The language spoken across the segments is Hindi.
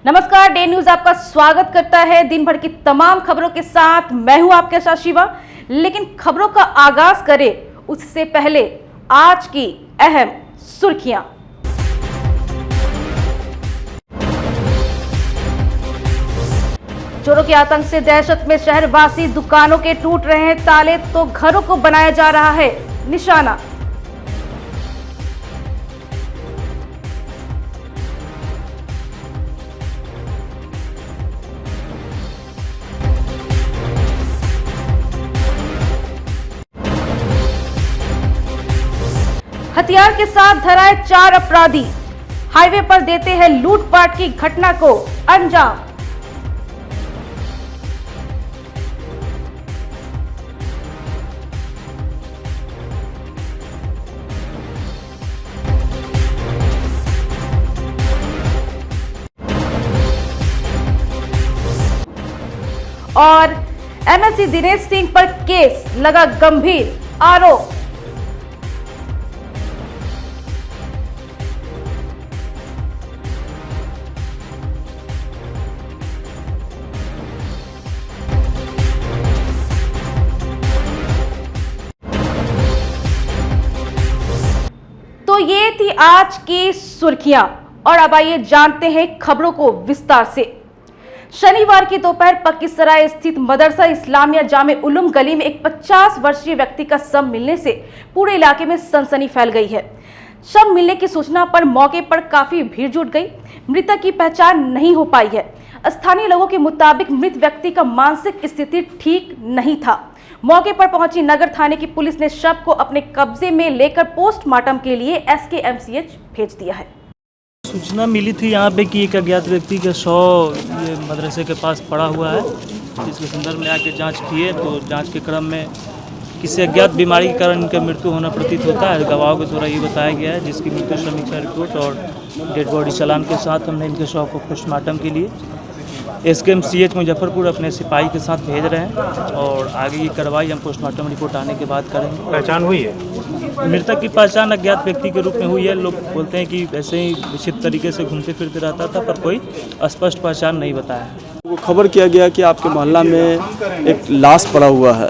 नमस्कार, डे न्यूज आपका स्वागत करता है दिन भर की तमाम खबरों के साथ। मैं हूं आपके साथ शिवा। लेकिन खबरों का आगाज करें उससे पहले आज की अहम सुर्खियां। चोरों के आतंक से दहशत में शहरवासी, दुकानों के टूट रहे हैं ताले तो घरों को बनाया जा रहा है निशाना। हथियार के साथ धराए 4 अपराधी, हाईवे पर देते हैं लूटपाट की घटना को अंजाम। और एमएलसी दिनेश सिंह पर केस, लगा गंभीर आरोप। तो ये थी आज की सुर्खियां और अब आइए जानते हैं खबरों को विस्तार से। शनिवार की दोपहर पक्कीसराय स्थित मदरसा इस्लामिया जामे उलूम गली में एक 50 वर्षीय व्यक्ति का शव मिलने से पूरे इलाके में सनसनी फैल गई है। शव मिलने की सूचना पर मौके पर काफी भीड़ जुट गई। मृतक की पहचान नहीं हो पाई है। स्थानीय लोगों के मुताबिक मृत व्यक्ति का मानसिक स्थिति ठीक नहीं था। मौके पर पहुंची नगर थाने की पुलिस ने शव को अपने कब्जे में लेकर पोस्टमार्टम के लिए एसकेएमसीएच भेज दिया है। सूचना मिली थी यहाँ पे कि एक अज्ञात व्यक्ति का शव ये मदरसे के पास पड़ा हुआ है, जिसके संदर्भ में आके जांच किए तो जांच के क्रम में किसी अज्ञात बीमारी के कारण इनका मृत्यु होना प्रतीत होता है। गवाहों के द्वारा ये बताया गया है, जिसकी मृत्यु समीक्षा रिपोर्ट और डेड बॉडी चालान के साथ हमने इनके शव को पोस्टमार्टम के लिए एसकेएमसीएच मुजफ्फरपुर अपने सिपाही के साथ भेज रहे हैं और आगे की कार्रवाई हम पोस्टमार्टम रिपोर्ट आने के बाद करेंगे। पहचान हुई है? मृतक की पहचान अज्ञात व्यक्ति के रूप में हुई है। लोग बोलते हैं कि ऐसे ही निश्चित तरीके से घूमते फिरते रहता था, पर कोई स्पष्ट पहचान नहीं बताया। वो खबर किया गया कि आपके मोहल्ला में एक लाश पड़ा हुआ है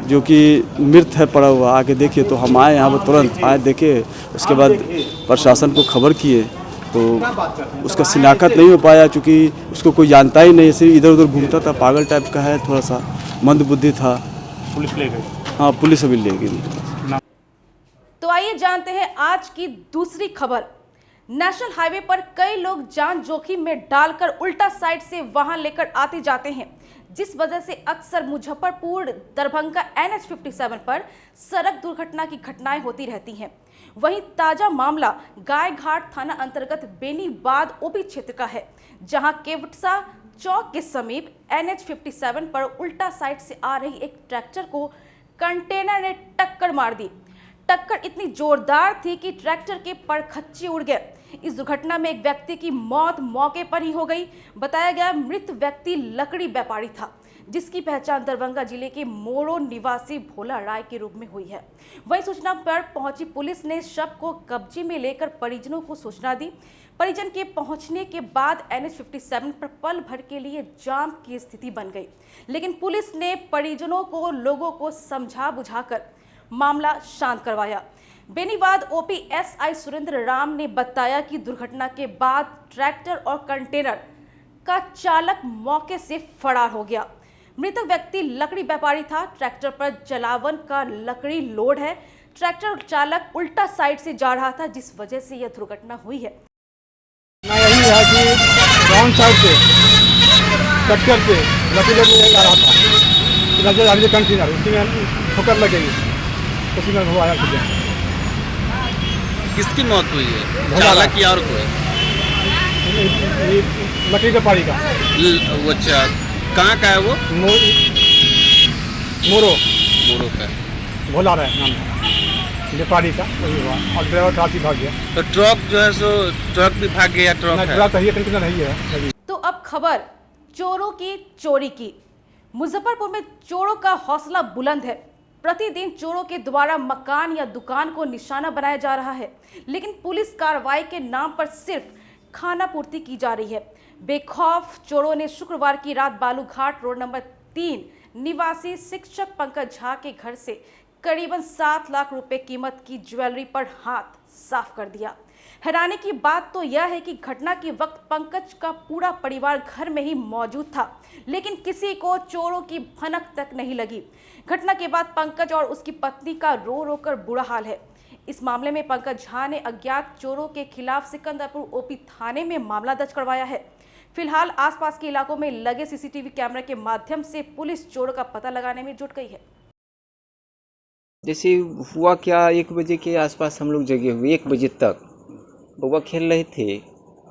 जो कि मृत है पड़ा हुआ। आके देखिए तो हम आए यहाँ पर, तुरंत आए देखे। उसके बाद प्रशासन को खबर किए तो उसका शिनाख्त नहीं हो पाया, चूँकि उसको कोई जानता ही नहीं, सिर्फ इधर उधर घूमता था, पागल टाइप का है, थोड़ा सा मंदबुद्धि था। पुलिस ले गई? हाँ, पुलिस अभी ले गई। तो आइए जानते हैं आज की दूसरी खबर। नेशनल हाईवे पर कई लोग जान जोखिम में डालकर उल्टा साइड से वाहन लेकर आते जाते हैं, जिस वजह से अक्सर मुजफ्फरपुर दरभंगा NH 57 पर सड़क दुर्घटना की घटनाएं होती रहती हैं। वहीं ताजा मामला गायघाट थाना अंतर्गत बेनीबाद ओबी क्षेत्र का है, जहां केवटसा चौक के समीप NH 57 पर उल्टा साइड से आ रही एक ट्रैक्टर को कंटेनर ने टक्कर मार दी। टक्कर इतनी जोरदार थी कि ट्रैक्टर के परखच्चे उड़ गए। इस दुर्घटना में एक व्यक्ति की मौत मौके पर ही हो गई। बताया गया मृत व्यक्ति लकड़ी व्यापारी था, जिसकी पहचान दरभंगा जिले के मोरो निवासी भोला राय के रूप में हुई है। वहीं सूचना पर पहुंची पुलिस ने शव को कब्जे में लेकर परिजनों को सूचना दी। परिजन के पहुंचने के बाद NH 57 पर पल भर के लिए जाम की स्थिति बन गई, लेकिन पुलिस ने परिजनों को लोगों को समझा बुझाकर मामला शांत करवाया। बेनीबाद ओपी SI सुरेंद्र राम ने बताया कि दुर्घटना के बाद ट्रैक्टर और कंटेनर का चालक मौके से फरार हो गया। मृतक व्यक्ति लकड़ी व्यापारी था। ट्रैक्टर पर जलावन का लकड़ी लोड है। ट्रैक्टर चालक उल्टा साइड से जा रहा था, जिस वजह से यह दुर्घटना हुई है। यही है कि रॉन्ग साइड से ट्रैक्टर पे लकड़ी लोड आ रहा था, कंटेनर उसी में ठोकर लगेगी, उसी में हुआ है। किसकी मौत हुई है? चालक की और कोई? लकड़ी व्यापारी का। अच्छा, कहाँ का है वो? मोरो का भोला रहा है नाम व्यापारी का, वही हुआ। और ड्राइवर ट्रक भाग गया। तो ट्रक जो है सो ट्रक भी भाग गया? ट्रक है, कंटेनर नहीं है। तो अब खबर चोरों की चोरी की। मुजफ्फरपुर में चोरों का हौसला बुलंद है। प्रतिदिन चोरों के द्वारा मकान या दुकान को निशाना बनाया जा रहा है, लेकिन पुलिस कार्रवाई के नाम पर सिर्फ खाना पूर्ति की जा रही है। बेखौफ चोरों ने शुक्रवार की रात बालूघाट रोड नंबर 3 निवासी शिक्षक पंकज झा के घर से करीबन 7 लाख रुपए कीमत की ज्वेलरी पर हाथ साफ कर दिया। हैरानी की बात तो यह है कि घटना के वक्त पंकज का पूरा परिवार घर में ही मौजूद था, लेकिन किसी को चोरों की भनक तक नहीं लगी। घटना के बाद पंकज और उसकी पत्नी का रो रो कर बुरा हाल है। इस मामले में पंकज झा ने अज्ञात चोरों के खिलाफ सिकंदरपुर ओपी थाने में मामला दर्ज करवाया है। फिलहाल आसपास के इलाकों में लगे सीसीटीवी कैमरे के माध्यम से पुलिस चोरों का पता लगाने में जुट गई है। जैसे हुआ क्या, 1 बजे के आसपास हम लोग जगे हुए, 1 बजे तक बउआ खेल रहे थे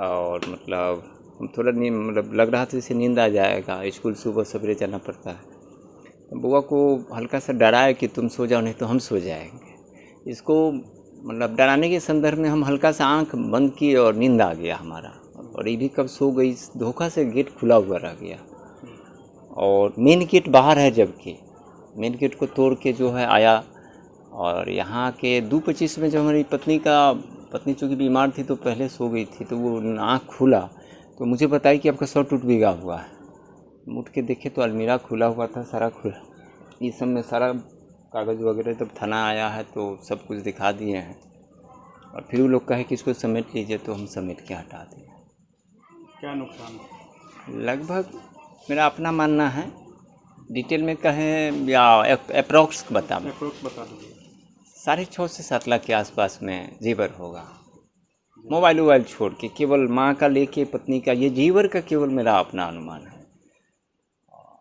और मतलब हम थोड़ा मतलब लग रहा था जैसे नींद आ जाएगा, स्कूल सुबह सवेरे जाना पड़ता है। तो बउआ को हल्का सा डराया कि तुम सो जाओ नहीं तो हम सो जाएंगे। इसको मतलब डराने के संदर्भ में हम हल्का सा आंख बंद किए और नींद आ गया हमारा, और ये भी कब सो गई, धोखा से गेट खुला हुआ रह गया और मेन गेट बाहर है, जबकि मेन गेट को तोड़ के जो है आया। और यहाँ के 2:25 में जब हमारी पत्नी चूँकि बीमार थी तो पहले सो गई थी, तो वो आँख खुला तो मुझे बताया कि आपका सर टूट भीगा हुआ है। उठ के देखे तो अलमीरा खुला हुआ था, सारा खुला, इस सब में सारा कागज़ वगैरह। जब थाना आया है तो सब कुछ दिखा दिए हैं और फिर वो लोग कहे कि इसको समेट लीजिए, तो हम समेट के हटा दिए। क्या नुकसान? लगभग मेरा अपना मानना है, डिटेल में कहें या अप्रॉक्स बता दीजिए। 6.5 से 7 लाख के आसपास में जेवर होगा। मोबाइल छोड़ के केवल माँ का लेके पत्नी का, ये जेवर का केवल मेरा अपना अनुमान है,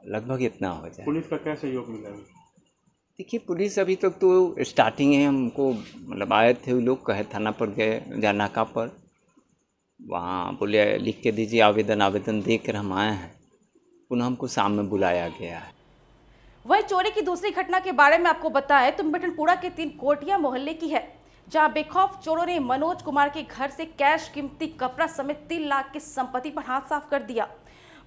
लगभग इतना हो जाए। पुलिस का क्या सहयोग मिला? देखिए पुलिस अभी तक तो स्टार्टिंग है, हमको मतलब आए थे वो लोग, कहे थाना पर गए, नाका पर, वहाँ बोले लिख के दीजिए आवेदन देकर हम आए हैं। पुनः हमको शाम में बुलाया गया है। वही चोरी की दूसरी घटना के बारे में आपको बताएं तो मिठनपुरा के 3 कोटिया मोहल्ले की है, जहां बेखौफ चोरों ने मनोज कुमार के घर से कैश, कीमती कपड़ा समेत 3 लाख की संपत्ति पर हाथ साफ कर दिया।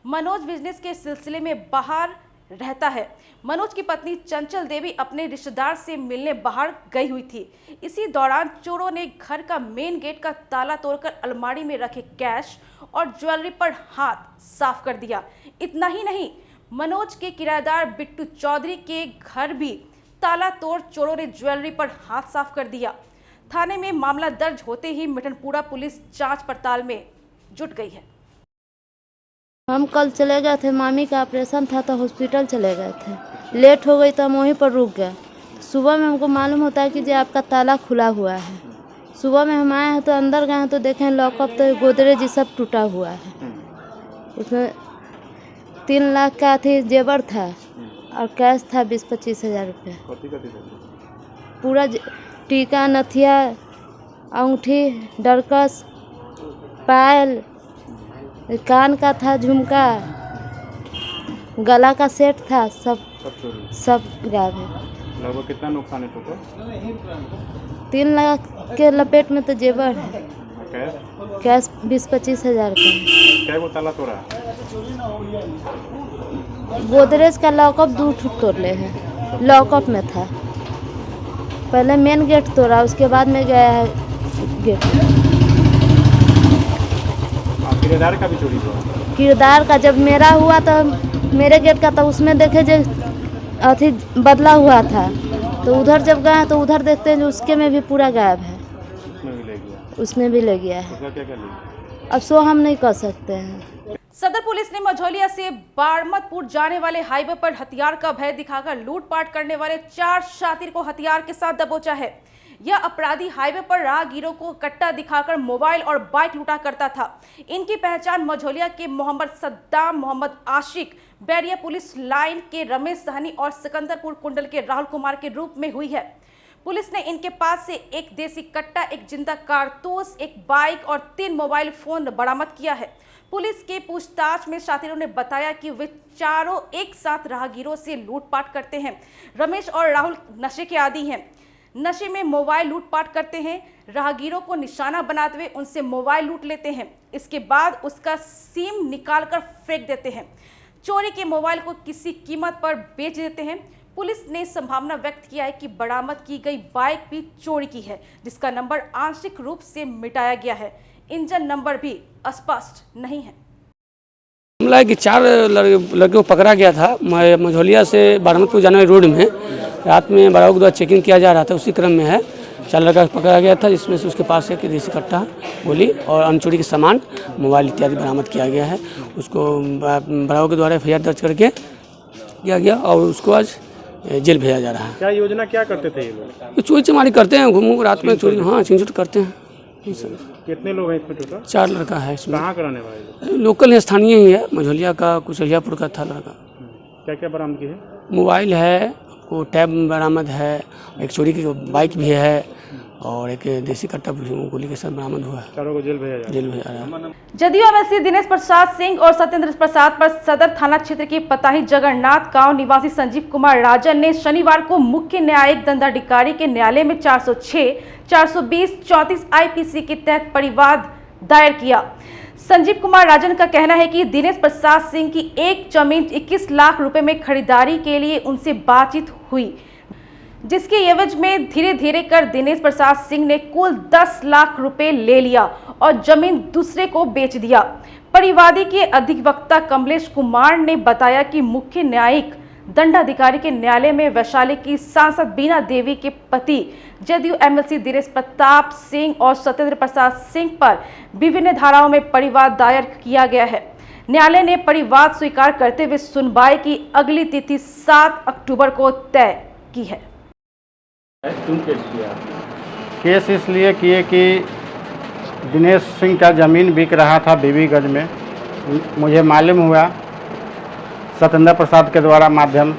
मनोज बिजनेस के सिलसिले में बाहर रहता है। मनोज की पत्नी चंचल देवी अपने रिश्तेदार से मिलने बाहर गई हुई थी। इसी दौरान चोरों ने घर का मेन गेट का ताला तोड़कर अलमारी में रखे कैश और ज्वेलरी पर हाथ साफ कर दिया। इतना ही नहीं, मनोज के किराएदार बिट्टू चौधरी के घर भी ताला तोड़ चोरों ने ज्वेलरी पर हाथ साफ कर दिया। थाने में मामला दर्ज होते ही मिठनपुरा पुलिस जांच पड़ताल में जुट गई है। हम कल चले गए थे, मामी का ऑपरेशन था तो हॉस्पिटल चले गए थे, लेट हो गई तो हम वहीं पर रुक गए। सुबह में हमको मालूम होता है कि जी आपका ताला खुला हुआ है। सुबह में हम आए हैं तो अंदर गए हैं तो देखें लॉकअप तो गोदरेज सब टूटा हुआ है। उसमें 3 लाख का थी जेवर था और कैश था 20-25 हज़ार रुपये। पूरा टीका, नथिया, अंगूठी, डरकस, पायल, कान का था, झुमका, गला का सेट था, सब गायब है। लगभग कितना नुकसान है टोटल? 3 लाख के लपेट में तो जेवर है। कैश 20-25 हज़ार का। क्या वो ताला तोड़ा? गोदरेज का लॉकअप 2 ठुक तोड़ले हैं, लॉकअप में था। पहले मेन गेट तोड़ा, उसके बाद में गया है गेट। किरदार का भी चोरी हुआ? किरदार का जब मेरा हुआ तो मेरे गेट का तो उसमें देखे जो अथी बदला हुआ था, तो उधर जब गए तो उधर देखते हैं जो उसके में भी पूरा गायब है। उसमें भी ले गया है। अब सो हम नहीं कर सकते हैं। सदर पुलिस ने मझौलिया से बाड़मतपुर जाने वाले हाईवे पर हथियार का भय दिखाकर लूटपाट करने वाले 4 शातिर को हथियार के साथ दबोचा है। यह अपराधी हाईवे पर राहगीरों को कट्टा दिखाकर मोबाइल और बाइक लूटा करता था। इनकी पहचान मझौलिया के मोहम्मद सद्दाम, मोहम्मद आशिक, बैरिया पुलिस लाइन के रमेश सहनी और सिकंदरपुर कुंडल के राहुल कुमार के रूप में हुई है। पुलिस ने इनके पास से एक देसी कट्टा, एक जिंदा कारतूस, एक बाइक और 3 मोबाइल फोन बरामद किया है। पुलिस के पूछताछ में शातिरों ने बताया कि वे चारों एक साथ राहगीरों से लूटपाट करते हैं। रमेश और राहुल नशे के आदी हैं। नशे में मोबाइल लूटपाट करते हैं, राहगीरों को निशाना बनाते हुए उनसे मोबाइल लूट लेते हैं। इसके बाद उसका सिम निकालकर फेंक देते हैं। चोरी के मोबाइल को किसी कीमत पर बेच देते हैं। पुलिस ने संभावना व्यक्त किया है कि बरामद की गई बाइक भी चोरी की है, जिसका नंबर आंशिक रूप से मिटाया गया है। इंजन नंबर भी स्पष्ट नहीं है। मामला है कि 4 लड़के को पकड़ा गया था मझौलिया से बारामतपुर जाने वाले रोड में। रात में बरामद के द्वारा चेकिंग किया जा रहा था, उसी क्रम में है 4 लड़का पकड़ा गया था, जिसमें से उसके पास एक देसी कट्टा, गोली और अन्य चोरी के सामान, मोबाइल इत्यादि बरामद किया गया है। उसको बरामद के द्वारा FIR दर्ज करके किया गया और उसको आज जेल भेजा जा रहा है। क्या योजना क्या करते थे ये लोग? चोरी चमारी करते हैं, घूम रात में चोरी, हाँ छीन झूठ करते हैं। कितने लोग हैं इसमें टोटल? 4 लड़का है इसमें। कहाँ कराने वाले? लोकल है, स्थानीय ही है, मझौलिया का, कुशलियापुर का था लड़का। क्या क्या बरामद की है? मोबाइल है, वो टैब बरामद है, एक चोरी की बाइक भी है और एक देसी कट्टा गोली के साथ बरामद हुआ है। चारों को जेल भेजा रहा है। जदयू एमएलसी दिनेश प्रसाद सिंह और सत्येंद्र प्रसाद पर सदर थाना क्षेत्र के पताही जगन्नाथ गांव निवासी संजीव कुमार राजन ने शनिवार को मुख्य न्यायिक दंडाधिकारी के न्यायालय में 406, 420, 34 IPC के तहत परिवाद दायर किया। संजीव कुमार राजन का कहना है कि दिनेश प्रसाद सिंह की एक जमीन 21 लाख रुपए में खरीदारी के लिए उनसे बातचीत हुई, जिसके एवज में धीरे धीरे कर दिनेश प्रसाद सिंह ने कुल 10 लाख रुपए ले लिया और जमीन दूसरे को बेच दिया। परिवादी के अधिवक्ता कमलेश कुमार ने बताया कि मुख्य न्यायिक दंडाधिकारी के न्यायालय में वैशाली की सांसद बीना देवी के पति जदयू एमएलसी दिनेश प्रताप सिंह और सत्येंद्र प्रसाद सिंह पर विभिन्न धाराओं में परिवाद दायर किया गया है। न्यायालय ने परिवाद स्वीकार करते हुए सुनवाई की अगली तिथि 7 अक्टूबर को तय की है। केस इसलिए किए कि दिनेश सिंह का ज़मीन बिक रहा था बीबीगंज में। मुझे मालूम हुआ सत्येंद्र प्रसाद के द्वारा माध्यम,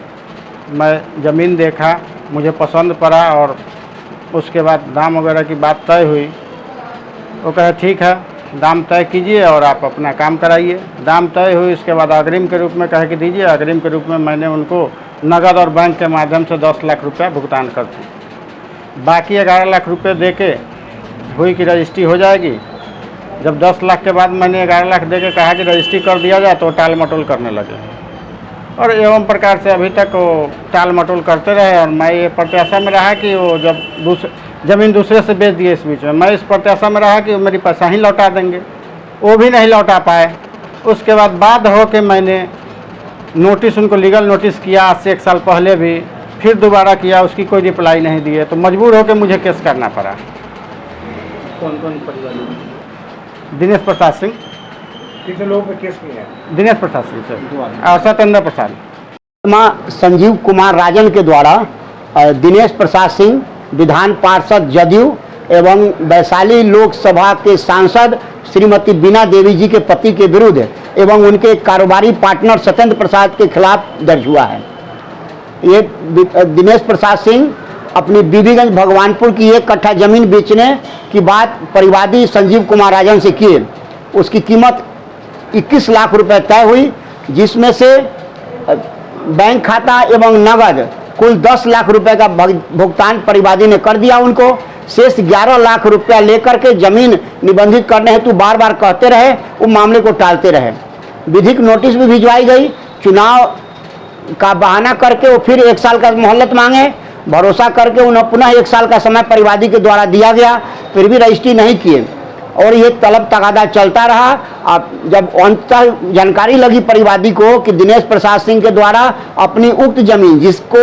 मैं ज़मीन देखा, मुझे पसंद पड़ा और उसके बाद दाम वगैरह की बात तय हुई। वो कहे ठीक है, दाम तय कीजिए और आप अपना काम कराइए। दाम तय हुई, उसके बाद अग्रिम के रूप में कहे कि दीजिए। अग्रिम के रूप में मैंने उनको नगद और बैंक के माध्यम से 10 लाख रुपया भुगतान कर दी। बाकी 11 लाख रुपए देके हुई कि रजिस्ट्री हो जाएगी। जब 10 लाख के बाद मैंने 11 लाख देके कहा कि रजिस्ट्री कर दिया जाए तो टाल मटोल करने लगे और एवं प्रकार से अभी तक वो टाल मटोल करते रहे। और मैं ये प्रत्याशा में रहा कि वो जब ज़मीन दूसरे से बेच दिए, इस बीच में मैं इस प्रत्याशा में रहा कि वो मेरी पैसा ही लौटा देंगे, वो भी नहीं लौटा पाए। उसके बाद बाध्य हो के मैंने नोटिस, उनको लीगल नोटिस किया आज से 1 साल पहले भी, फिर दोबारा किया, उसकी कोई रिप्लाई नहीं दिए, तो मजबूर होकर मुझे केस करना पड़ा। कौन कौन परिवार? दिनेश प्रसाद सिंह। कितने लोगों पे केस किया है? दिनेश प्रसाद सिंह से और सत्येंद्र प्रसाद। संजीव कुमार राजन के द्वारा दिनेश प्रसाद सिंह विधान पार्षद जदयू एवं वैशाली लोकसभा के सांसद श्रीमती बीना देवी जी के पति के विरुद्ध एवं उनके कारोबारी पार्टनर सत्येंद्र प्रसाद के खिलाफ दर्ज हुआ है। ये दिनेश प्रसाद सिंह अपनी बीबीगंज भगवानपुर की 1 कट्ठा ज़मीन बेचने की बात परिवादी संजीव कुमार राजन से किए। उसकी कीमत 21 लाख रुपए तय हुई, जिसमें से बैंक खाता एवं नगद कुल 10 लाख रुपए का भुगतान परिवादी ने कर दिया उनको। शेष 11 लाख रुपया लेकर के ज़मीन निबंधित करने हेतु बार बार कहते रहे, वो मामले को टालते रहे। विधिक नोटिस भी भिजवाई गई, चुनाव का बहाना करके वो फिर 1 साल का मोहलत मांगे। भरोसा करके उन्हें पुनः 1 साल का समय परिवादी के द्वारा दिया गया, फिर भी रजिस्ट्री नहीं किए और ये तलब तगादा चलता रहा। अब जब अंततः जानकारी लगी परिवादी को कि दिनेश प्रसाद सिंह के द्वारा अपनी उक्त जमीन, जिसको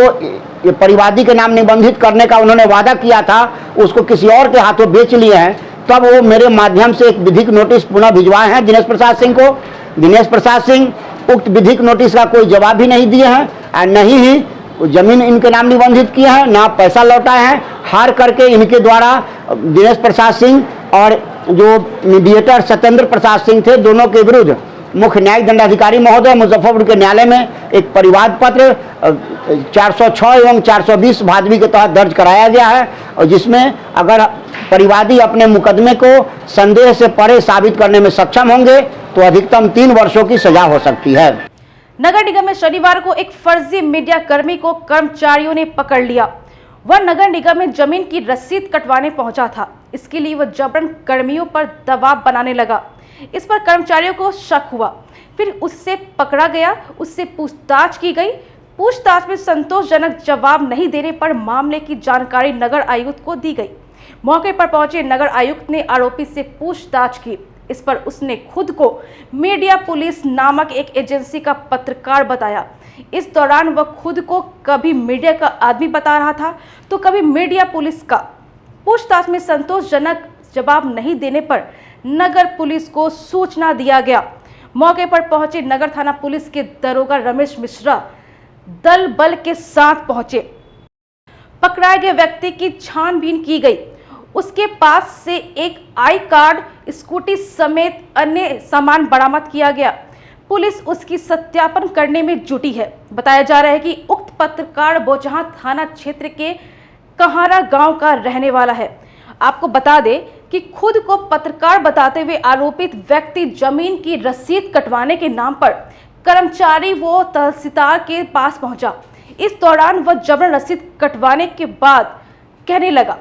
ये परिवादी के नाम निबंधित करने का उन्होंने वादा किया था, उसको किसी और के हाथों बेच लिए हैं, तब वो मेरे माध्यम से एक विधिक नोटिस पुनः भिजवाए हैं दिनेश प्रसाद सिंह को। दिनेश प्रसाद सिंह उक्त विधिक नोटिस का कोई जवाब भी नहीं दिए हैं और नहीं ही जमीन इनके नाम निबंधित किए हैं, ना पैसा लौटाए हैं। हार करके इनके द्वारा दिनेश प्रसाद सिंह और जो मीडिएटर सत्येंद्र प्रसाद सिंह थे, दोनों के विरुद्ध मुख्य न्यायिक दंडाधिकारी महोदय मुजफ्फरपुर के न्यायालय में एक परिवाद पत्र 406 एवं 420 भादवी के तहत दर्ज कराया गया है, और जिसमें अगर परिवादी अपने मुकदमे को संदेह से परे साबित करने में सक्षम होंगे तो अधिकतम 3 वर्षों की सजा हो सकती है। नगर निगम में शनिवार को एक फर्जी मीडिया कर्मी को कर्मचारियों ने पकड़ लिया। वह नगर निगम में जमीन की रसीद कटवाने पहुंचा था। इसके लिए वह जबरन कर्मियों पर दबाव बनाने लगा। इस पर कर्मचारियों को शक हुआ, फिर उससे पकड़ा गया, उससे पूछताछ की गई। पूछताछ में संतोषजनक जवाब नहीं देने पर मामले की जानकारी नगर आयुक्त को दी गई। मौके पर पहुंचे नगर आयुक्त ने आरोपी से पूछताछ की। इस पर उसने खुद को मीडिया पुलिस नामक एक एजेंसी का पत्रकार बताया। इस दौरान वह खुद को कभी मीडिया का आदमी बता रहा था तो कभी मीडिया पुलिस का। पूछताछ में संतोषजनक जवाब नहीं देने पर नगर पुलिस को सूचना दिया गया। मौके पर पहुंचे नगर थाना पुलिस के दरोगा रमेश मिश्रा दल बल के साथ पहुंचे। पकड़ाए गए व्यक्ति की छानबीन की गई। उसके पास से एक आई कार्ड, स्कूटी समेत अन्य सामान बरामद किया गया। पुलिस उसकी सत्यापन करने में जुटी है। बताया जा रहा है कि उक्त पत्रकार बोचहां थाना क्षेत्र के कहारा गांव का रहने वाला है। आपको बता दें कि खुद को पत्रकार बताते हुए आरोपित व्यक्ति जमीन की रसीद कटवाने के नाम पर कर्मचारी वो तहसीलदार के पास पहुंचा। इस दौरान वह जबरन रसीद कटवाने के बाद कहने लगा।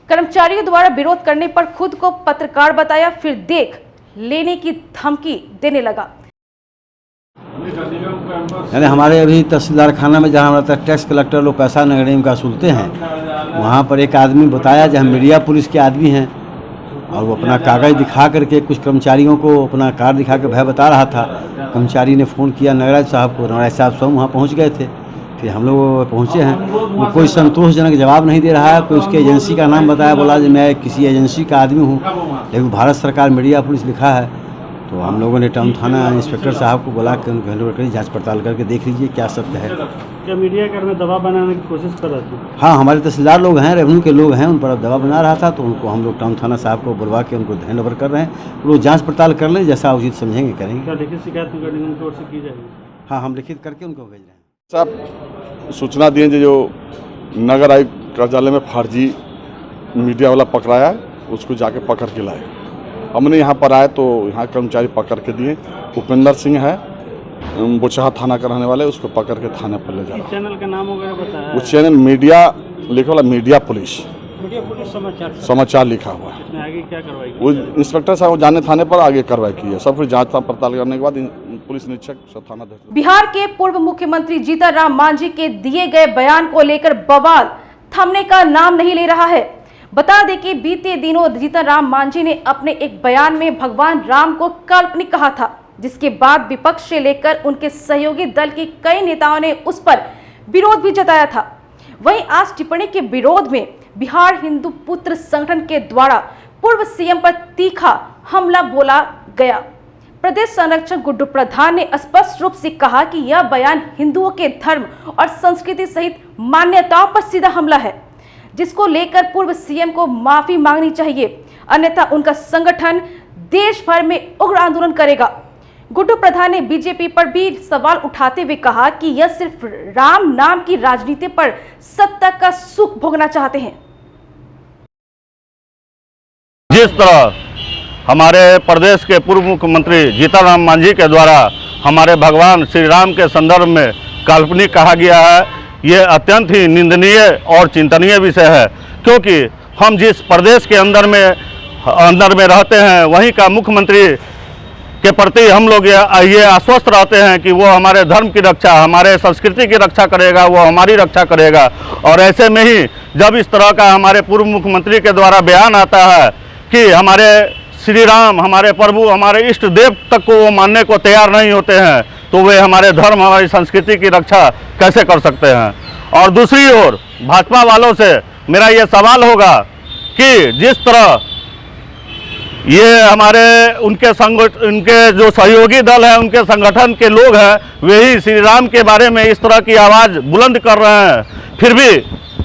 कर्मचारियों द्वारा विरोध करने पर खुद को पत्रकार बताया, फिर देख लेने की धमकी देने लगा। यानी हमारे अभी तहसीलदार खाना में जहाँ हमारा टैक्स कलेक्टर लोग पैसा नगर निगम का वसूलते हैं, वहाँ पर एक आदमी बताया जो हम मीडिया पुलिस के आदमी हैं, और वो अपना कागज़ दिखा करके कुछ कर्मचारियों को अपना कार्ड दिखा के भय बता रहा था। कर्मचारी ने फ़ोन किया नगराज साहब को, नगराज साहब स्वयं वहाँ पहुँच गए थे। फिर हम लोग पहुँचे हैं, वो कोई संतोषजनक जवाब नहीं दे रहा है। कोई उसके एजेंसी का नाम बताया, बोला कि मैं किसी एजेंसी का आदमी हूँ, लेकिन भारत सरकार मीडिया पुलिस लिखा है। तो हम लोगों ने टाउन थाना इंस्पेक्टर साहब को बोला कि उनको हैंडओवर करिए, जांच पड़ताल करके देख लीजिए क्या सत्य है। क्या मीडिया कर्मी में दबाव बनाने की कोशिश कर रहे थे? हाँ, हमारे तहसीलदार लोग हैं, रेवेन्यू के लोग हैं, उन पर दबाव बना रहा था। तो उनको हम लोग टाउन थाना साहब को बुलवा के उनको हैंडओवर कर रहे हैं। वो जाँच पड़ताल कर लें, जैसा उचित समझेंगे करेंगे। क्या लिखित शिकायत नगर निगम की ओर से की जाएगी? हाँ, हम लिखित करके उनको भेज रहे हैं। साहब सूचना दिए जो नगर आयुक्त कार्यालय में फर्जी मीडिया वाला पकड़ाया है, उसको जाके पकड़ के लाए। हमने यहाँ पर आए तो यहाँ कर्मचारी पकड़ के दिए। उपेंद्र सिंह है, बोचहा थाना का रहने वाले, उसको पकड़ के थाने पर ले जा रहा है। चैनल का नाम वगैरह बताया? वो चैनल मीडिया लिखा वाला मीडिया पुलिस समाचार लिखा हुआ है। इसमें आगे क्या कार्रवाई? वो इंस्पेक्टर साहब जाने थाने पर आगे कार्रवाई की है। सब कुछ जांच पड़ताल करने के बाद पुलिस निरीक्षक सब थाना। बिहार के पूर्व मुख्यमंत्री जीतनराम मांझी के दिए गए बयान को लेकर बवाल थमने का नाम नहीं ले रहा है। बता दें कि बीते दिनों जीतनराम मांझी ने अपने एक बयान में भगवान राम को काल्पनिक कहा था, जिसके बाद विपक्ष से लेकर उनके सहयोगी दल के कई नेताओं ने उस पर विरोध भी जताया था। वहीं आज टिप्पणी के विरोध में बिहार हिंदू पुत्र संगठन के द्वारा पूर्व सीएम पर तीखा हमला बोला गया। प्रदेश संरक्षक गुड्डू प्रधान ने स्पष्ट रूप से कहा कि यह बयान हिंदुओं के धर्म और संस्कृति सहित मान्यताओं पर सीधा हमला है, जिसको लेकर पूर्व सीएम को माफी मांगनी चाहिए, अन्यथा उनका संगठन देश भर में उग्र आंदोलन करेगा। गुड्डू प्रधान ने बीजेपी पर भी सवाल उठाते हुए कहा कि यह सिर्फ राम नाम की राजनीति पर सत्ता का सुख भोगना चाहते हैं। जिस तरह हमारे प्रदेश के पूर्व मुख्यमंत्री जीतनराम मांझी के द्वारा हमारे भगवान श्री राम के संदर्भ में काल्पनिक कहा गया है, ये अत्यंत ही निंदनीय और चिंतनीय विषय है। क्योंकि हम जिस प्रदेश के अंदर में रहते हैं, वहीं का मुख्यमंत्री के प्रति हम लोग ये आश्वस्त रहते हैं कि वो हमारे धर्म की रक्षा, हमारे संस्कृति की रक्षा करेगा, वो हमारी रक्षा करेगा। और ऐसे में ही जब इस तरह का हमारे पूर्व मुख्यमंत्री के द्वारा बयान आता है कि हमारे श्री राम, हमारे प्रभु, हमारे इष्ट देव तक को वो मानने को तैयार नहीं होते हैं, तो वे हमारे धर्म, हमारी संस्कृति की रक्षा कैसे कर सकते हैं। और दूसरी ओर भाजपा वालों से मेरा ये सवाल होगा कि जिस तरह ये हमारे उनके जो सहयोगी दल हैं, उनके संगठन के लोग हैं, वे ही श्री राम के बारे में इस तरह की आवाज़ बुलंद कर रहे हैं, फिर भी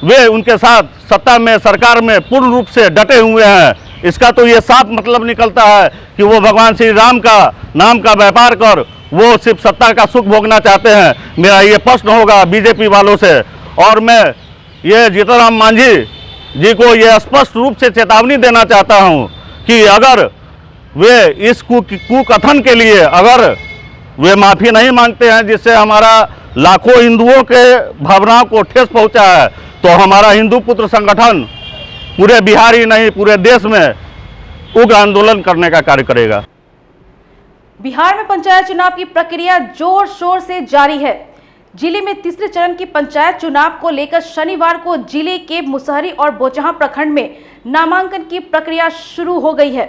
वे उनके साथ सत्ता में, सरकार में पूर्ण रूप से डटे हुए हैं। इसका तो ये साफ मतलब निकलता है कि वो भगवान श्री राम का नाम का व्यापार कर वो सिर्फ सत्ता का सुख भोगना चाहते हैं। मेरा ये प्रश्न होगा बीजेपी वालों से, और मैं ये जीतनराम मांझी जी को ये स्पष्ट रूप से चेतावनी देना चाहता हूँ कि अगर वे इस कुकथन के लिए अगर वे माफ़ी नहीं मांगते हैं, जिससे हमारा लाखों हिंदुओं के भावनाओं को ठेस पहुँचा है, तो हमारा हिंदू पुत्र संगठन पूरे बिहार ही नहीं पूरे देश में उग्र आंदोलन करने का कार्य करेगा। बिहार में पंचायत चुनाव की प्रक्रिया जोर शोर से जारी है। जिले में तीसरे चरण की पंचायत चुनाव को लेकर शनिवार को जिले के मुसहरी और बोचहां प्रखंड में नामांकन की प्रक्रिया शुरू हो गई है।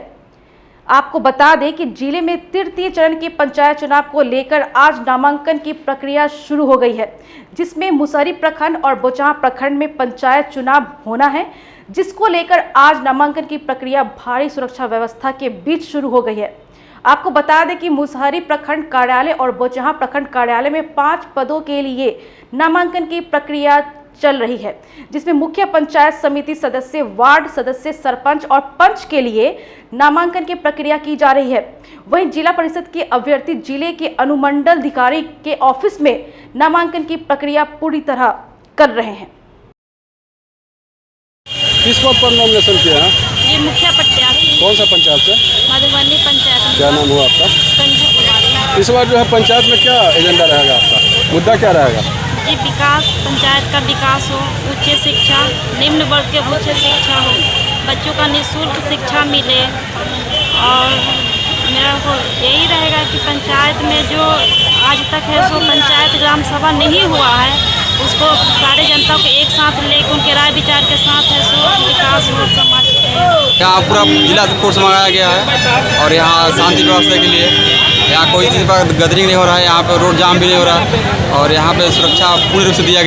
आपको बता दें कि जिले में तृतीय चरण के पंचायत चुनाव को लेकर आज नामांकन की प्रक्रिया शुरू हो गई है, जिसमें मुसहरी प्रखंड और बोचहां प्रखंड में पंचायत चुनाव होना है, जिसको लेकर आज नामांकन की प्रक्रिया भारी सुरक्षा व्यवस्था के बीच शुरू हो गई है। आपको बता दें कि मुसहरी प्रखंड कार्यालय और बोचहां प्रखंड कार्यालय में 5 पदों के लिए नामांकन की प्रक्रिया चल रही है, जिसमें मुख्य पंचायत समिति सदस्य, वार्ड सदस्य, सरपंच और पंच के लिए नामांकन की प्रक्रिया की जा रही है। वहीं जिला परिषद के अभ्यर्थी जिले के अनुमंडल अधिकारी के ऑफिस में नामांकन की प्रक्रिया पूरी तरह कर रहे हैं। किस पद पर नॉमिनेशन किया है? ये मुखिया प्रत्याशी कौन सा पंचायत से? मधुबनी पंचायत। क्या नाम हुआ आपका? संजीव कुमार। इस बार जो है पंचायत में क्या एजेंडा रहेगा आपका, मुद्दा क्या रहेगा? जी विकास, पंचायत का विकास हो, उच्च शिक्षा, निम्न वर्ग के उच्च शिक्षा हो, बच्चों का निःशुल्क शिक्षा मिले, और मेरा को यही रहेगा कि पंचायत में जो आज तक है सो पंचायत ग्राम सभा नहीं हुआ है, उसको सारे जनता को एक साथ लेकर उनके राय विचार के साथ है सो विकास हो समाज के। यहाँ पूरा जिला फोर्स मंगाया गया है और यहाँ शांति व्यवस्था के लिए यहाँ कोई चीज़ पर गदरिंग नहीं हो रहा है, यहाँ पे रोड जाम भी नहीं हो रहा है और यहाँ पे सुरक्षा पूर्ण रूप से दिया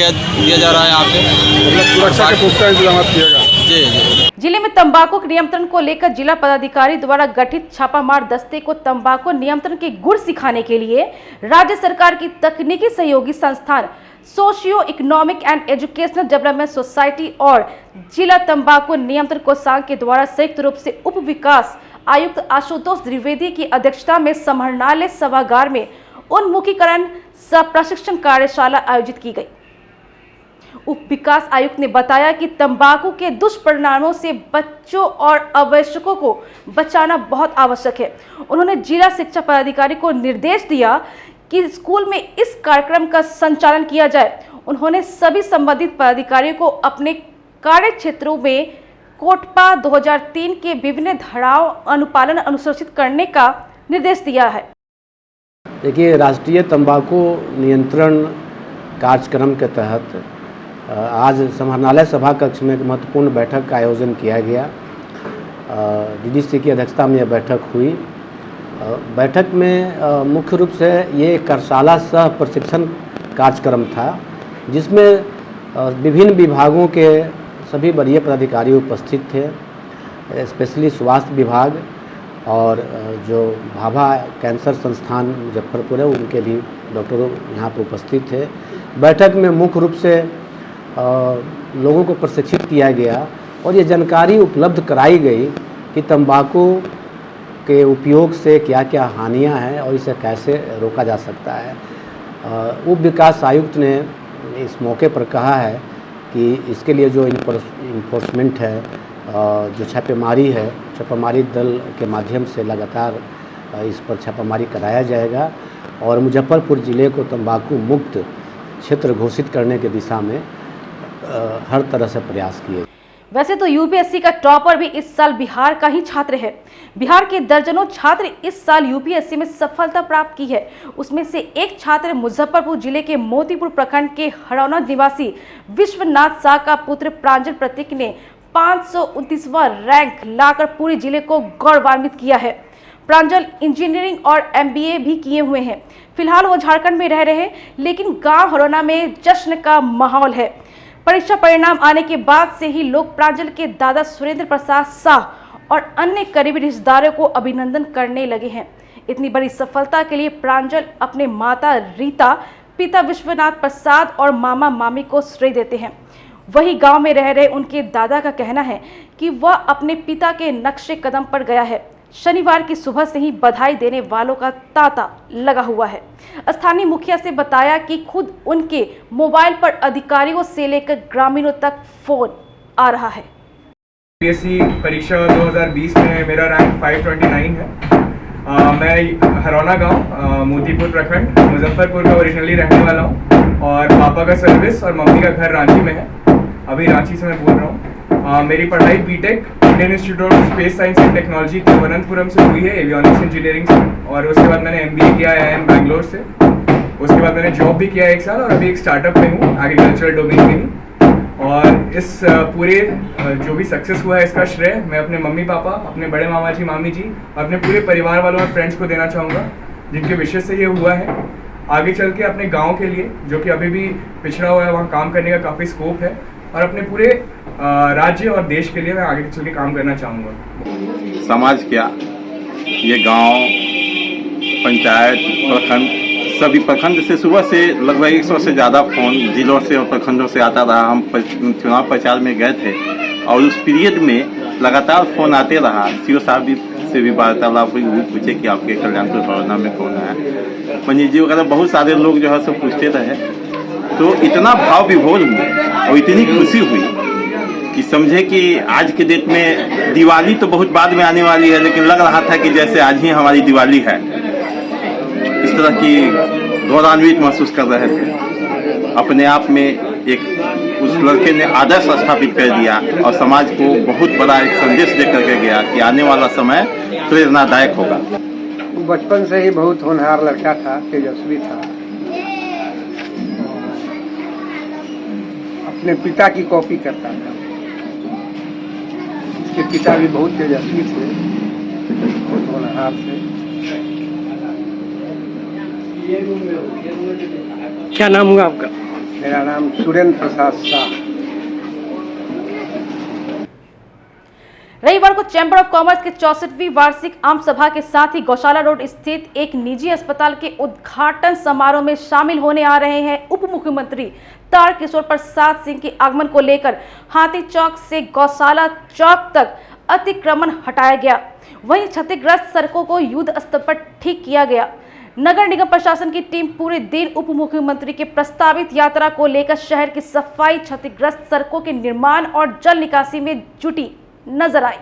जा रहा है। यहाँ पे सुरक्षा के पुख्ता इंतजाम किएगा। जी। जिले में तंबाकू के नियंत्रण को लेकर जिला पदाधिकारी द्वारा गठित छापामार दस्ते को तंबाकू नियंत्रण के गुर सिखाने के लिए राज्य सरकार की तकनीकी सहयोगी संस्थान socio economic and educational development society और जिला तंबाकू नियंत्रण कोषांग के द्वारा संयुक्त रूप से उप विकास आयुक्त आशुतोष द्विवेदी की अध्यक्षता में समाहरणालय सभागार में उन्मुखीकरण सह प्रशिक्षण कार्यशाला आयोजित की गई। उप विकास आयुक्त ने बताया कि तंबाकू के दुष्परिणामों से बच्चों और अवयस्कों को बचाना बहुत आवश्यक है। उन्होंने जिला शिक्षा पदाधिकारी को निर्देश दिया कि स्कूल में इस कार्यक्रम का संचालन किया जाए। उन्होंने सभी संबंधित पदाधिकारियों को अपने कार्य क्षेत्रों में कोटपा 2003 के विभिन्न धाराओं अनुपालन अनुसूचित करने का निर्देश दिया है। देखिए, राष्ट्रीय तंबाकू नियंत्रण कार्यक्रम के तहत आज समाहरणालय सभा कक्ष में एक महत्वपूर्ण बैठक का आयोजन किया गया। डीडीसी की अध्यक्षता में यह बैठक हुई। बैठक में मुख्य रूप से ये कार्यशाला सह प्रशिक्षण कार्यक्रम था, जिसमें विभिन्न विभागों के सभी वरीय पदाधिकारी उपस्थित थे। स्पेशली स्वास्थ्य विभाग और जो भाभा कैंसर संस्थान मुजफ्फरपुर है, उनके भी डॉक्टरों यहाँ पर उपस्थित थे। बैठक में मुख्य रूप से लोगों को प्रशिक्षित किया गया और ये जानकारी उपलब्ध कराई गई कि तंबाकू के उपयोग से क्या क्या हानियां हैं और इसे कैसे रोका जा सकता है। उप विकास आयुक्त ने इस मौके पर कहा है कि इसके लिए जो इन्फोर्समेंट है, जो छापेमारी दल के माध्यम से लगातार इस पर छापामारी कराया जाएगा और मुजफ्फरपुर ज़िले को तंबाकू मुक्त क्षेत्र घोषित करने की दिशा में हर तरह से प्रयास किए। वैसे तो यूपीएससी का टॉपर भी इस साल बिहार का ही छात्र है। बिहार के दर्जनों छात्र इस साल यूपीएससी में सफलता प्राप्त की है। उसमें से एक छात्र मुजफ्फरपुर जिले के मोतीपुर प्रखंड के हरौना निवासी विश्वनाथ शाह का पुत्र प्रांजल प्रतीक ने 529वां रैंक लाकर पूरे जिले को गौरवान्वित किया है। प्रांजल इंजीनियरिंग और एमबीए भी किए हुए हैं। फिलहाल वो झारखंड में रह रहे हैं, लेकिन गांव हरौना में जश्न का माहौल है। परीक्षा परिणाम आने के बाद से ही लोग प्रांजल के दादा सुरेंद्र प्रसाद शाह और अन्य करीबी रिश्तेदारों को अभिनंदन करने लगे हैं। इतनी बड़ी सफलता के लिए प्रांजल अपने माता रीता, पिता विश्वनाथ प्रसाद और मामा मामी को श्रेय देते हैं। वही गांव में रह रहे उनके दादा का कहना है कि वह अपने पिता के नक्शे कदम पर गया है। शनिवार की सुबह से ही बधाई देने वालों का तांता लगा हुआ है। स्थानीय मुखिया से बताया कि खुद उनके मोबाइल पर अधिकारियों से लेकर ग्रामीणों तक फोन आ रहा है। यूपीएससी परीक्षा 2020 में मेरा रैंक 529 है। मैं हरौना गांव मोतीपुर प्रखंड मुजफ्फरपुर का ओरिजिनली रहने वाला हूं और पापा का सर्विस और मम्मी का घर रांची में है। अभी रांची से मैं बोल रहा हूं। मेरी पढ़ाई BTech Indian Institute of Space Science and Technology Thiruvananthapuram से हुई है, एवियोनिक्स इंजीनियरिंग से, और उसके बाद मैंने एमबीए किया IIM बैंगलोर से। उसके बाद मैंने जॉब भी किया 1 साल और अभी एक स्टार्टअप में हूँ एग्रीकल्चरल डोमेन में ही। और इस पूरे जो भी सक्सेस हुआ है इसका श्रेय मैं अपने मम्मी पापा, अपने बड़े मामा जी, मामी जी, अपने पूरे परिवार वालों और फ्रेंड्स को देना चाहूँगा, जिनके विशेष से ये हुआ है। आगे चल के अपने गांव के लिए, जो कि अभी भी पिछड़ा हुआ है, वहाँ काम करने का काफ़ी स्कोप है, और अपने पूरे राज्य और देश के लिए मैं आगे चल के काम करना चाहूँगा। समाज क्या, ये गांव, पंचायत, प्रखंड, सभी प्रखंड से सुबह से लगभग 100 से ज़्यादा फ़ोन जिलों से और प्रखंडों से आता रहा। हम चुनाव प्रचार में गए थे और उस पीरियड में लगातार फ़ोन आते रहा। सीओ साहब भी से भी वार्तालाप हुई, वो पूछे कि आपके कल्याणपुर भवना में कौन है, पंडित जी वगैरह बहुत सारे लोग जो है सब पूछते रहे। तो इतना भाव विभोर हुआ और इतनी खुशी हुई कि समझे कि आज के डेट में दिवाली तो बहुत बाद में आने वाली है, लेकिन लग रहा था कि जैसे आज ही हमारी दिवाली है। इस तरह की गौरवान्वित महसूस कर रहे थे। अपने आप में एक उस लड़के ने आदर्श स्थापित कर दिया और समाज को बहुत बड़ा एक संदेश दे करके गया कि आने वाला समय प्रेरणादायक होगा। बचपन से ही बहुत होनहार लड़का था, तेजस्वी था। अपने पिता की कॉपी करता था। उसके पिता भी बहुत तेजस्वी थे, बहुत होनहार थे। क्या नाम हुआ आपका? मेरा नाम सुरेंद्र प्रसाद शाह। रविवार को चैंबर ऑफ कॉमर्स के 64वीं वार्षिक आम सभा के साथ ही गौशाला रोड स्थित एक निजी अस्पताल के उद्घाटन समारोह में शामिल होने आ रहे हैं उप मुख्यमंत्री तारकिशोर प्रसाद सिंह के आगमन को लेकर हाथी चौक से गौशाला चौक तक अतिक्रमण हटाया गया। वहीं क्षतिग्रस्त सड़कों को युद्ध स्तर पर ठीक किया गया। नगर निगम प्रशासन की टीम पूरे दिन उप मुख्यमंत्री के प्रस्तावित यात्रा को लेकर शहर की सफाई, क्षतिग्रस्त सड़कों के निर्माण और जल निकासी में जुटी नजर आई।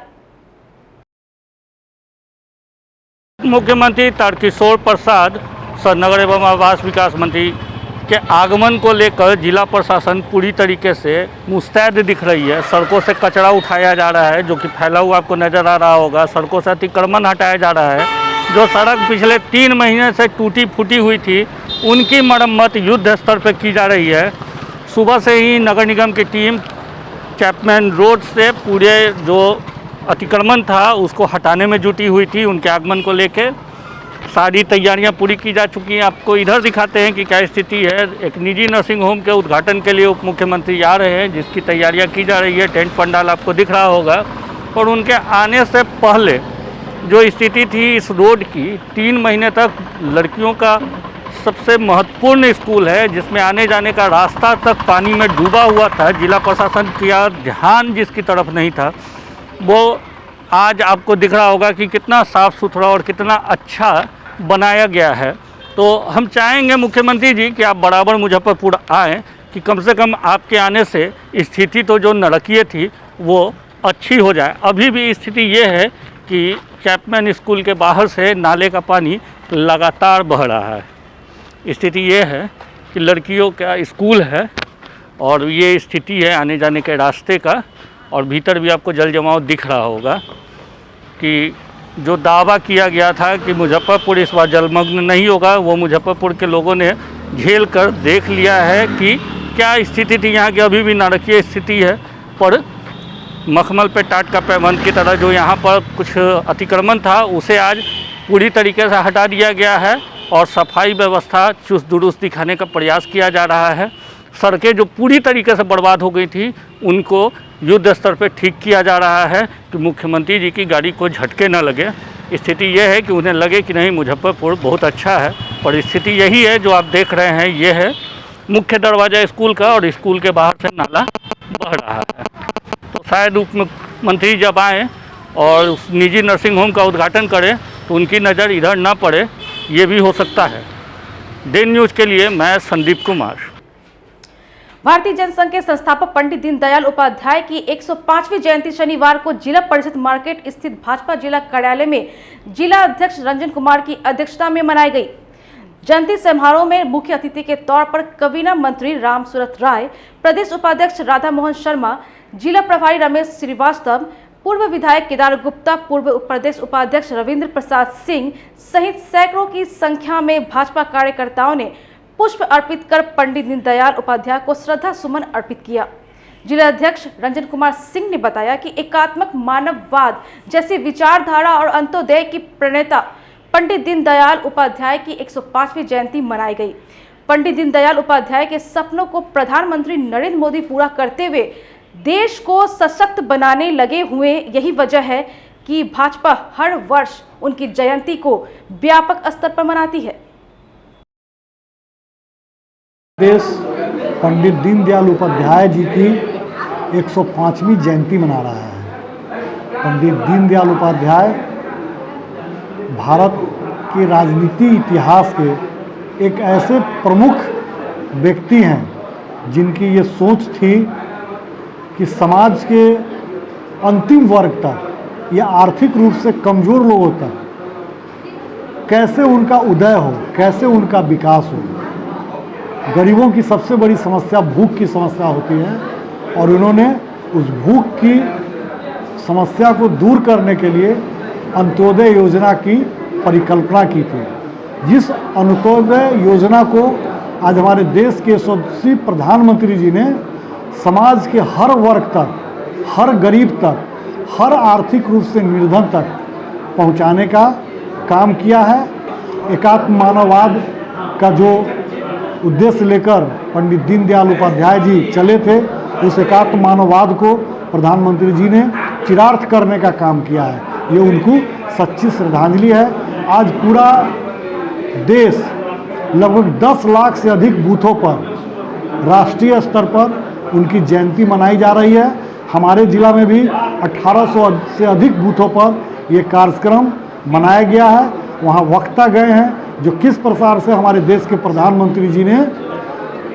मुख्यमंत्री तारकिशोर प्रसाद नगर एवं आवास विकास मंत्री के आगमन को लेकर जिला प्रशासन पूरी तरीके से मुस्तैद दिख रही है। सड़कों से कचरा उठाया जा रहा है जो कि फैला हुआ आपको नज़र आ रहा होगा। सड़कों से अतिक्रमण हटाया जा रहा है। जो सड़क पिछले 3 महीने से टूटी फूटी हुई थी उनकी मरम्मत युद्ध स्तर पर की जा रही है। सुबह से ही नगर निगम की टीम चैपमैन रोड से पूरे जो अतिक्रमण था उसको हटाने में जुटी हुई थी। उनके आगमन को लेकर सारी तैयारियां पूरी की जा चुकी हैं। आपको इधर दिखाते हैं कि क्या स्थिति है। एक निजी नर्सिंग होम के उद्घाटन के लिए उप मुख्यमंत्री आ रहे हैं, जिसकी तैयारियां की जा रही है। टेंट पंडाल आपको दिख रहा होगा। और उनके आने से पहले जो स्थिति थी इस रोड की, 3 महीने तक लड़कियों का सबसे महत्वपूर्ण स्कूल है जिसमें आने जाने का रास्ता तक पानी में डूबा हुआ था। जिला प्रशासन का ध्यान जिसकी तरफ नहीं था वो आज आपको दिख रहा होगा कि कितना साफ़ सुथरा और कितना अच्छा बनाया गया है। तो हम चाहेंगे मुख्यमंत्री जी कि आप बराबर मुजफ्फरपुर आएँ कि कम से कम आपके आने से स्थिति तो जो नरकीय थी वो अच्छी हो जाए। अभी भी स्थिति ये है कि चैपमैन स्कूल के बाहर से नाले का पानी लगातार बह रहा है। स्थिति ये है कि लड़कियों का स्कूल है और ये स्थिति है आने जाने के रास्ते का। और भीतर भी आपको जल जमाव दिख रहा होगा कि जो दावा किया गया था कि मुजफ्फरपुर इस बार जलमग्न नहीं होगा, वो मुजफ्फरपुर के लोगों ने झेल कर देख लिया है कि क्या स्थिति थी यहाँ की। अभी भी नारकीय स्थिति है, पर मखमल पे टाट का पैबंद की तरह जो यहाँ पर कुछ अतिक्रमण था उसे आज पूरी तरीके से हटा दिया गया है और सफाई व्यवस्था चुस्त दुरुस्त दिखाने का प्रयास किया जा रहा है। सड़कें जो पूरी तरीके से बर्बाद हो गई थी उनको युद्ध स्तर पर ठीक किया जा रहा है कि मुख्यमंत्री जी की गाड़ी को झटके न लगे। स्थिति यह है कि उन्हें लगे कि नहीं मुजफ्फरपुर बहुत अच्छा है, पर स्थिति यही है जो आप देख रहे हैं। ये है मुख्य दरवाज़ा स्कूल का और स्कूल के बाहर से नाला बह रहा है। तो शायद उप मुख्यमंत्री जब आएँ और उस निजी नर्सिंग होम का उद्घाटन करें तो उनकी नज़र इधर ना पड़े, ये भी हो सकता है। दिन न्यूज़ के लिए मैं संदीप कुमार। भारतीय जनसंघ के संस्थापक पंडित दीनदयाल उपाध्याय की 105वीं जयंती शनिवार को जिला परिषद मार्केट स्थित भाजपा जिला कार्यालय में जिला अध्यक्ष रंजन कुमार की अध्यक्षता में मनाई गई। जयंती समारोह में मुख्य अतिथि के तौर पर कवीना मंत्री राम सूरत राय, प्रदेश उपाध्यक्ष राधा मोहन शर्मा, जिला प्रभारी रमेश श्रीवास्तव, पूर्व विधायक केदार गुप्ता, पूर्व प्रदेश उपाध्यक्ष रविंद्र प्रसाद सिंह सहित सैकड़ों की संख्या में भाजपा कार्यकर्ताओं ने पुष्प अर्पित कर पंडित दीनदयाल उपाध्याय को श्रद्धा सुमन अर्पित किया। जिलाध्यक्ष रंजन कुमार सिंह ने बताया कि एकात्मक मानववाद जैसी विचारधारा और अंत्योदय की प्रणेता पंडित दीनदयाल उपाध्याय की 105वीं जयंती मनाई गई। पंडित दीनदयाल उपाध्याय के सपनों को प्रधानमंत्री नरेंद्र मोदी पूरा करते हुए देश को सशक्त बनाने लगे हुए, यही वजह है कि भाजपा हर वर्ष उनकी जयंती को व्यापक स्तर पर मनाती है। देश पंडित दीनदयाल उपाध्याय जी की 105वीं जयंती मना रहा है। पंडित दीनदयाल उपाध्याय भारत के राजनीति इतिहास के एक ऐसे प्रमुख व्यक्ति हैं जिनकी ये सोच थी कि समाज के अंतिम वर्ग तक या आर्थिक रूप से कमज़ोर लोगों तक कैसे उनका उदय हो, कैसे उनका विकास हो। गरीबों की सबसे बड़ी समस्या भूख की समस्या होती है और उन्होंने उस भूख की समस्या को दूर करने के लिए अंत्योदय योजना की परिकल्पना की थी। जिस अंत्योदय योजना को आज हमारे देश के यशस्वी प्रधानमंत्री जी ने समाज के हर वर्ग तक, हर गरीब तक, हर आर्थिक रूप से निर्धन तक पहुंचाने का काम किया है। एकात्म मानववाद का जो उद्देश्य लेकर पंडित दीनदयाल उपाध्याय जी चले थे, उस एकात्म मानववाद को प्रधानमंत्री जी ने चिरार्थ करने का काम किया है। ये उनको सच्ची श्रद्धांजलि है। आज पूरा देश लगभग 10 लाख से अधिक बूथों पर राष्ट्रीय स्तर पर उनकी जयंती मनाई जा रही है। हमारे जिला में भी 1800 से अधिक बूथों पर ये कार्यक्रम मनाया गया है। वहाँ वक्ता गए हैं जो किस प्रकार से हमारे देश के प्रधानमंत्री जी ने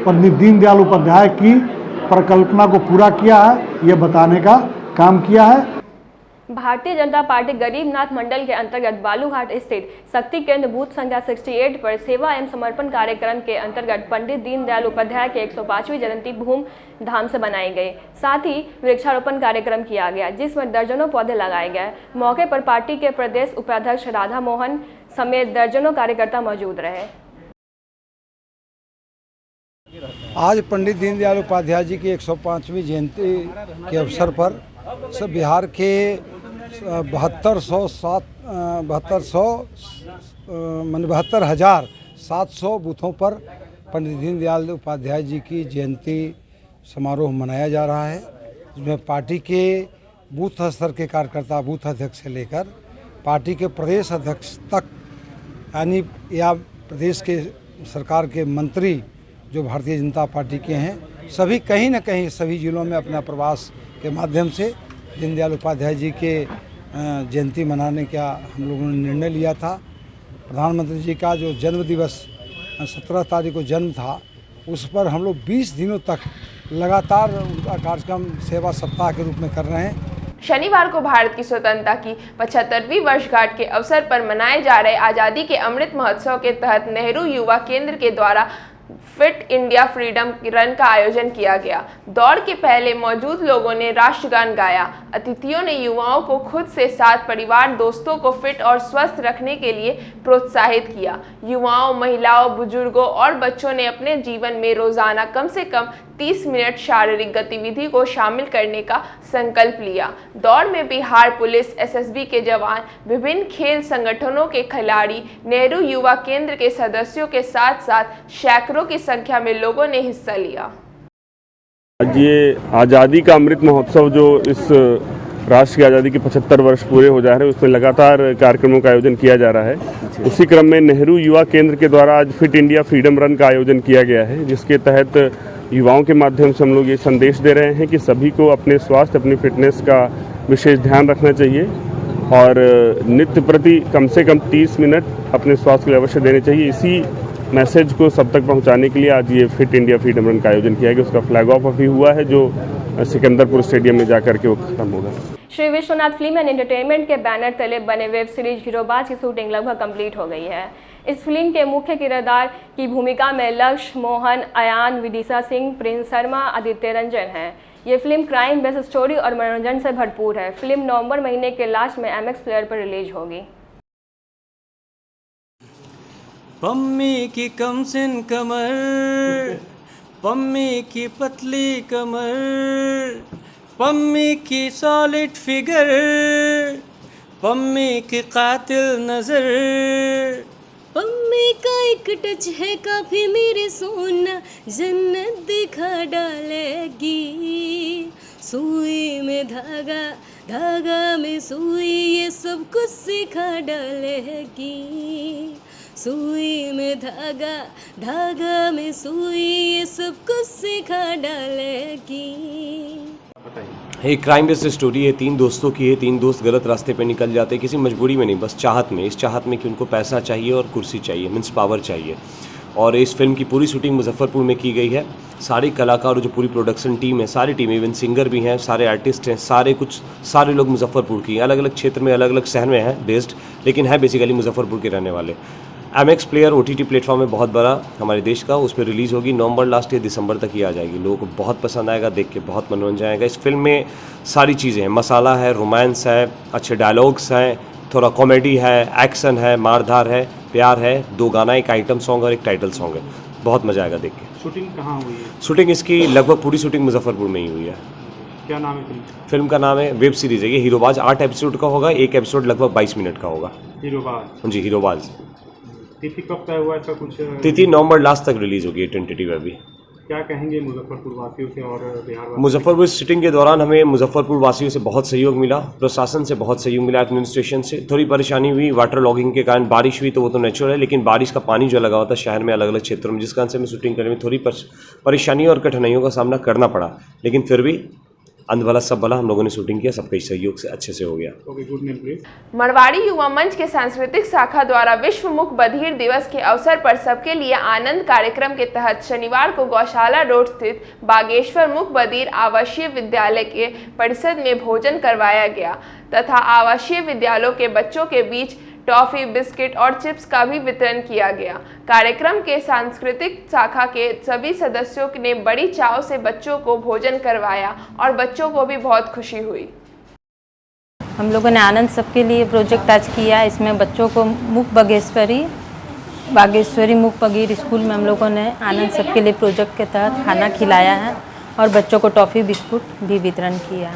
पंडित दीनदयाल उपाध्याय की परिकल्पना को पूरा किया है, ये बताने का काम किया है। भारतीय जनता पार्टी गरीबनाथ मंडल के अंतर्गत बालूघाट स्थित शक्ति केंद्र बूथ संख्या 68 पर सेवा एवं समर्पण कार्यक्रम के अंतर्गत पंडित दीनदयाल उपाध्याय के 105वीं जयंती धूमधाम से मनाई गई। साथ ही वृक्षारोपण कार्यक्रम किया गया जिसमें दर्जनों पौधे लगाए गए। मौके पर पार्टी के प्रदेश उपाध्यक्ष राधा मोहन समेत दर्जनों कार्यकर्ता मौजूद रहे। आज पंडित दीनदयाल उपाध्याय जी की 105वीं जयंती के अवसर पर सब बिहार के 72,700 बूथों पर पंडित दीनदयाल उपाध्याय जी की जयंती समारोह मनाया जा रहा है, जिसमें पार्टी के बूथ स्तर के कार्यकर्ता, बूथ अध्यक्ष से लेकर पार्टी के प्रदेश अध्यक्ष तक, यानी या प्रदेश के सरकार के मंत्री जो भारतीय जनता पार्टी के हैं, सभी कहीं न कहीं सभी जिलों में अपना प्रवास के माध्यम से दीनदयाल उपाध्याय जी के जयंती मनाने का हम लोगों ने निर्णय लिया था। प्रधानमंत्री जी का जो जन्म दिवस 17 तारीख को जन्म था, उस पर हम लोग 20 दिनों तक लगातार उनका कार्यक्रम सेवा सप्ताह के रूप में कर रहे हैं। शनिवार को भारत की स्वतंत्रता की 75वीं वर्षगांठ के अवसर पर मनाए जा रहे आज़ादी के अमृत महोत्सव के तहत नेहरू युवा केंद्र के द्वारा फिट इंडिया फ्रीडम रन का आयोजन किया गया। दौड़ के पहले मौजूद लोगों ने राष्ट्रगान गाया। अतिथियों ने युवाओं को खुद से साथ परिवार दोस्तों को फिट और स्वस्थ रखने के लिए प्रोत्साहित किया। युवाओं, महिलाओं, बुजुर्गों और बच्चों ने अपने जीवन में रोजाना कम से कम 30 मिनट शारीरिक गतिविधि को शामिल करने का संकल्प लिया। दौड़ में बिहार पुलिस, एसएसबी के जवान, विभिन्न खेल संगठनों के खिलाड़ी, नेहरू युवा केंद्र के सदस्यों के साथ साथ सैकड़ों की संख्या में लोगों ने हिस्सा लिया। आज ये आज़ादी का अमृत महोत्सव जो इस राष्ट्र की आज़ादी के 75 वर्ष पूरे हो जा रहे हैं, उसमें लगातार कार्यक्रमों का आयोजन किया जा रहा है। उसी क्रम में नेहरू युवा केंद्र के द्वारा आज फिट इंडिया फ्रीडम रन का आयोजन किया गया है, जिसके तहत युवाओं के माध्यम से हम लोग ये संदेश दे रहे हैं कि सभी को अपने स्वास्थ्य, अपनी फिटनेस का विशेष ध्यान रखना चाहिए और नित्य प्रति कम से कम 30 मिनट अपने स्वास्थ्य के लिए अवश्य देने चाहिए। इसी मैसेज को सब तक पहुंचाने के लिए आज ये फिट इंडिया फ्रीडम रन का आयोजन किया गया। उसका फ्लैग ऑफ अभी हुआ है, जो सिकंदरपुर स्टेडियम में जाकर के वो खत्म होगा। Shri Vishwanath film and entertainment के बैनर तले बने वेब सीरीज हीरोबाज की शूटिंग लगभग कंप्लीट हो गई है। इस फिल्म के मुख्य किरदार की भूमिका में लक्ष्य, मोहन, अयान, विदिशा सिंह, प्रिंस शर्मा, आदित्य रंजन हैं। ये फिल्म क्राइम बेस्ड स्टोरी और मनोरंजन से भरपूर है। फिल्म नवंबर महीने के लास्ट में MX प्लेयर पर रिलीज होगी। पम्मी की कमसिन कमर पम्मी की पतली कमर, पम्मी की सॉलिड फिगर, पम्मी की कातिल नजर, पम्मी का एक टच है काफी मेरे सोना, जन्नत दिखा डालेगी। सुई में धागा, धागा में सुई, ये सब कुछ सिखा डालेगी। सुई में धागा, धागा में सुई, ये सब कुछ सिखा डालेगी। एक क्राइम बेस्ड स्टोरी है, 3 दोस्तों की है। 3 दोस्त गलत रास्ते पे निकल जाते हैं, किसी मजबूरी में नहीं, बस चाहत में। इस चाहत में कि उनको पैसा चाहिए और कुर्सी चाहिए, मीन्स पावर चाहिए। और इस फिल्म की पूरी शूटिंग मुजफ्फरपुर में की गई है। सारे कलाकार और जो पूरी प्रोडक्शन टीम है, सारी टीम, इवन सिंगर भी हैं, सारे आर्टिस्ट हैं, सारे लोग मुजफ्फरपुर की, अलग अलग क्षेत्र में, अलग अलग शहर में हैं बेस्ड, लेकिन है बेसिकली मुजफ्फरपुर के रहने वाले। MX प्लेयर OTT प्लेटफॉर्म है बहुत बड़ा हमारे देश का, उस पर रिलीज़ होगी नवंबर लास्ट या दिसंबर तक ही आ जाएगी। लोगों को बहुत पसंद आएगा, देख के बहुत मनोरंजन आएगा। इस फिल्म में सारी चीज़ें हैं, मसाला है, रोमांस है, अच्छे डायलॉग्स हैं, थोड़ा कॉमेडी है, एक्शन है, मारधार है, प्यार है, 2 गाना, 1 आइटम सॉन्ग और 1 टाइटल सॉन्ग है। बहुत मज़ा आएगा देख के। शूटिंग कहाँ हुई है? शूटिंग इसकी लगभग पूरी शूटिंग मुजफ्फरपुर में ही हुई है। क्या नाम है फिल्म का? नाम है, वेब सीरीज़ है ये, हीरोबाज। 8 एपिसोड का होगा, 1 एपिसोड लगभग 22 मिनट का होगा। हीरोबाज? जी, हीरोबाज। तिथि कब तय हुआ इसका कुछ? तिथि नवंबर लास्ट तक रिलीज़ होगी, टेंटेटिव है अभी। क्या कहेंगे मुजफ्फरपुर वासियों से और बिहार वासियों? मुजफ्फरपुर शूटिंग के दौरान हमें मुजफ्फरपुर वासियों से बहुत सहयोग मिला, प्रशासन से बहुत सहयोग मिला, एडमिनिस्ट्रेशन से। थोड़ी परेशानी हुई वाटर लॉगिंग के कारण, बारिश हुई तो वो तो नेचुरल है, लेकिन बारिश का पानी जो लगा होता है शहर में अलग अलग क्षेत्रों में, जिस कारण से हमें शूटिंग करने में थोड़ी परेशानी और कठिनाइयों का सामना करना पड़ा, लेकिन फिर भी अंध भला सब भला, हम लोगों ने शूटिंग किया, सबके सहयोग से अच्छे से हो गया। मरवाड़ी युवा मंच के सांस्कृतिक शाखा द्वारा विश्व मुख बधिर दिवस के अवसर पर सबके लिए आनंद कार्यक्रम के तहत शनिवार को गौशाला रोड स्थित बागेश्वर मुख बधिर आवासीय विद्यालय के परिसर में भोजन करवाया गया तथा आवासीय विद्यालयों के बच्चों के बीच टॉफी, बिस्किट और चिप्स का भी वितरण किया गया। कार्यक्रम के सांस्कृतिक शाखा के सभी सदस्यों ने बड़ी चाव से बच्चों को भोजन करवाया और बच्चों को भी बहुत खुशी हुई। हम लोगों ने आनंद सबके लिए प्रोजेक्ट आज किया। इसमें बच्चों को बागेश्वरी मुख बधिर स्कूल में हम लोगों ने आनंद सबके लिए प्रोजेक्ट के तहत खाना खिलाया है और बच्चों को टॉफ़ी बिस्कुट भी वितरण किया।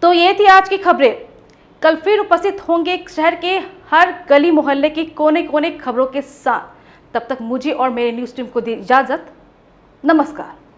तो ये थी आज की खबरें। कल फिर उपस्थित होंगे शहर के हर गली मोहल्ले की कोने कोने खबरों के साथ। तब तक मुझे और मेरे न्यूज़ टीम को दी इजाज़त। नमस्कार।